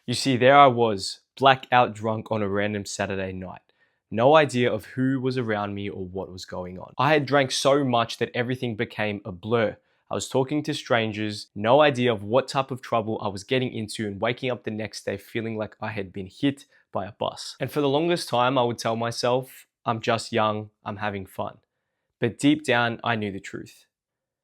You see, there I was, blackout drunk on a random Saturday night. No idea of who was around me or what was going on. I had drank so much that everything became a blur. I was talking to strangers, no idea of what type of trouble I was getting into, and waking up the next day feeling like I had been hit by a bus. And for the longest time, I would tell myself, I'm just young, I'm having fun. But deep down, I knew the truth.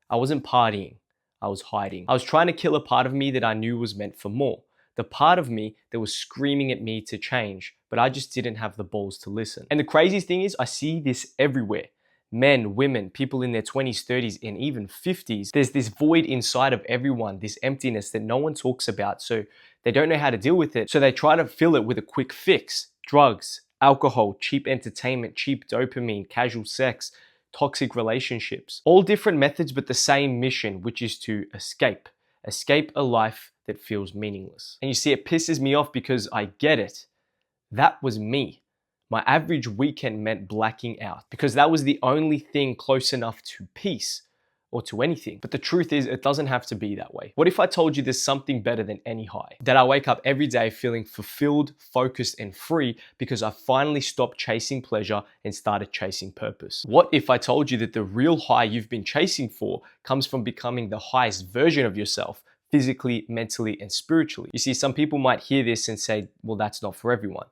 I wasn't partying, I was hiding. I was trying to kill a part of me that I knew was meant for more. The part of me that was screaming at me to change, but I just didn't have the balls to listen. And the craziest thing is, I see this everywhere. Men, women, people in their 20s, 30s, and even 50s. There's this void inside of everyone, this emptiness that no one talks about, so they don't know how to deal with it. So they try to fill it with a quick fix. Drugs, alcohol, cheap entertainment, cheap dopamine, casual sex, toxic relationships. All different methods, but the same mission, which is to escape. Escape a life that feels meaningless. And you see, it pisses me off because I get it. That was me. My average weekend meant blacking out because that was the only thing close enough to peace or to anything. But the truth is, it doesn't have to be that way. What if I told you there's something better than any high? That I wake up every day feeling fulfilled, focused, and free because I finally stopped chasing pleasure and started chasing purpose. What if I told you that the real high you've been chasing for comes from becoming the highest version of yourself, physically, mentally, and spiritually? You see, some people might hear this and say, well, that's not for everyone.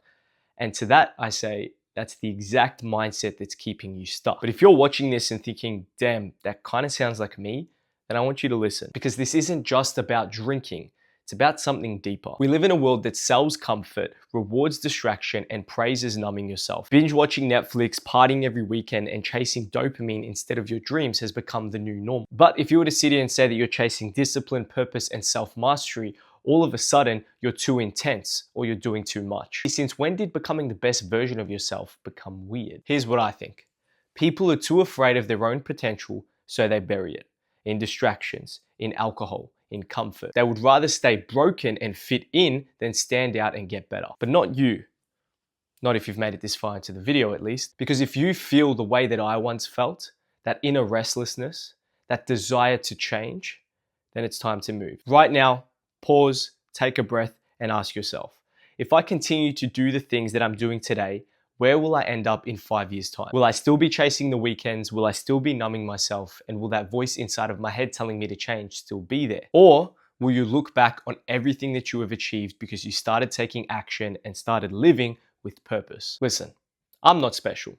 And to that, I say, that's the exact mindset that's keeping you stuck. But if you're watching this and thinking, damn, that kind of sounds like me, then I want you to listen, because this isn't just about drinking. It's about something deeper. We live in a world that sells comfort, rewards distraction, and praises numbing yourself. Binge watching Netflix, partying every weekend, and chasing dopamine instead of your dreams has become the new norm. But if you were to sit here and say that you're chasing discipline, purpose, and self-mastery, all of a sudden, you're too intense or you're doing too much. Since when did becoming the best version of yourself become weird? Here's what I think. People are too afraid of their own potential, so they bury it in distractions, in alcohol, in comfort. They would rather stay broken and fit in than stand out and get better. But not you. Not if you've made it this far into the video at least. Because if you feel the way that I once felt, that inner restlessness, that desire to change, then it's time to move. Right now, pause, take a breath, and ask yourself, if I continue to do the things that I'm doing today, where will I end up in 5 years' time? Will I still be chasing the weekends? Will I still be numbing myself? And will that voice inside of my head telling me to change still be there? Or will you look back on everything that you have achieved because you started taking action and started living with purpose? Listen, I'm not special.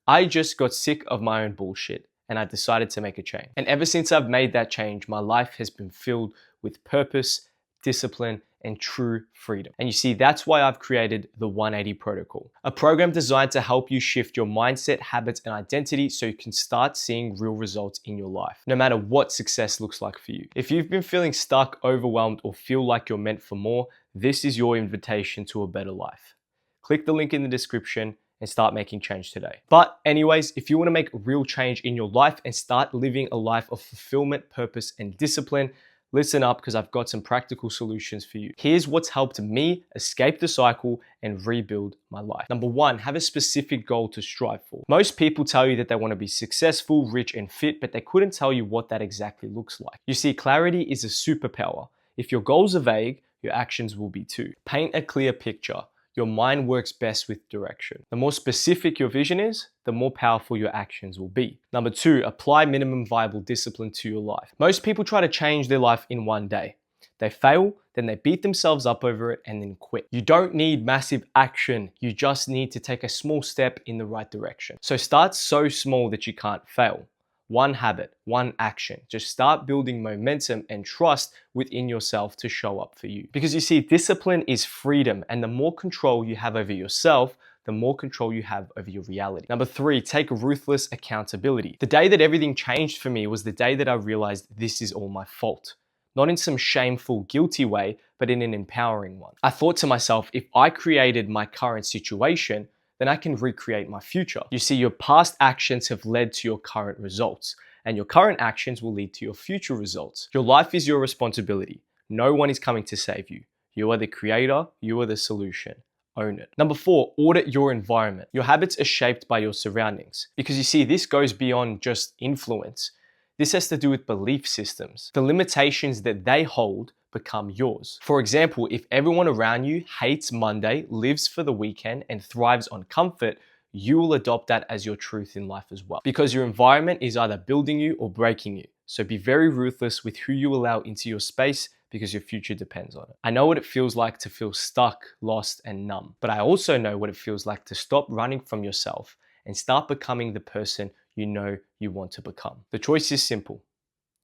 I just got sick of my own bullshit and I decided to make a change. And ever since I've made that change, my life has been filled with purpose, discipline, and true freedom. And you see, that's why I've created the 180 Protocol, a program designed to help you shift your mindset, habits, and identity so you can start seeing real results in your life, no matter what success looks like for you. If you've been feeling stuck, overwhelmed, or feel like you're meant for more, this is your invitation to a better life. Click the link in the description and start making change today. But anyways, if you want to make real change in your life and start living a life of fulfillment, purpose, and discipline, listen up, because I've got some practical solutions for you. Here's what's helped me escape the cycle and rebuild my life. Number one, have a specific goal to strive for. Most people tell you that they want to be successful, rich, and fit, but they couldn't tell you what that exactly looks like. You see, clarity is a superpower. If your goals are vague, your actions will be too. Paint a clear picture. Your mind works best with direction. The more specific your vision is, the more powerful your actions will be. Number two, apply minimum viable discipline to your life. Most people try to change their life in one day. They fail, then they beat themselves up over it and then quit. You don't need massive action. You just need to take a small step in the right direction. So start so small that you can't fail. One habit, one action. Just start building momentum and trust within yourself to show up for you. Because you see, discipline is freedom, and the more control you have over yourself, the more control you have over your reality. Number three, take ruthless accountability. The day that everything changed for me was the day that I realized this is all my fault. Not in some shameful, guilty way, but in an empowering one. I thought to myself, if I created my current situation, then I can recreate my future. You see, your past actions have led to your current results, and your current actions will lead to your future results. Your life is your responsibility. No one is coming to save you. You are the creator, you are the solution. Own it. Number four, audit your environment. Your habits are shaped by your surroundings. Because you see, this goes beyond just influence. This has to do with belief systems. The limitations that they hold become yours. For example, if everyone around you hates Monday, lives for the weekend, and thrives on comfort, you will adopt that as your truth in life as well. Because your environment is either building you or breaking you. So be very ruthless with who you allow into your space because your future depends on it. I know what it feels like to feel stuck, lost, and numb, but I also know what it feels like to stop running from yourself and start becoming the person you know you want to become. The choice is simple.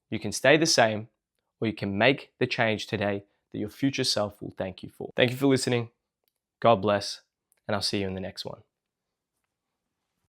You can stay the same, or you can make the change today that your future self will thank you for. Thank you for listening. God bless, and I'll see you in the next one.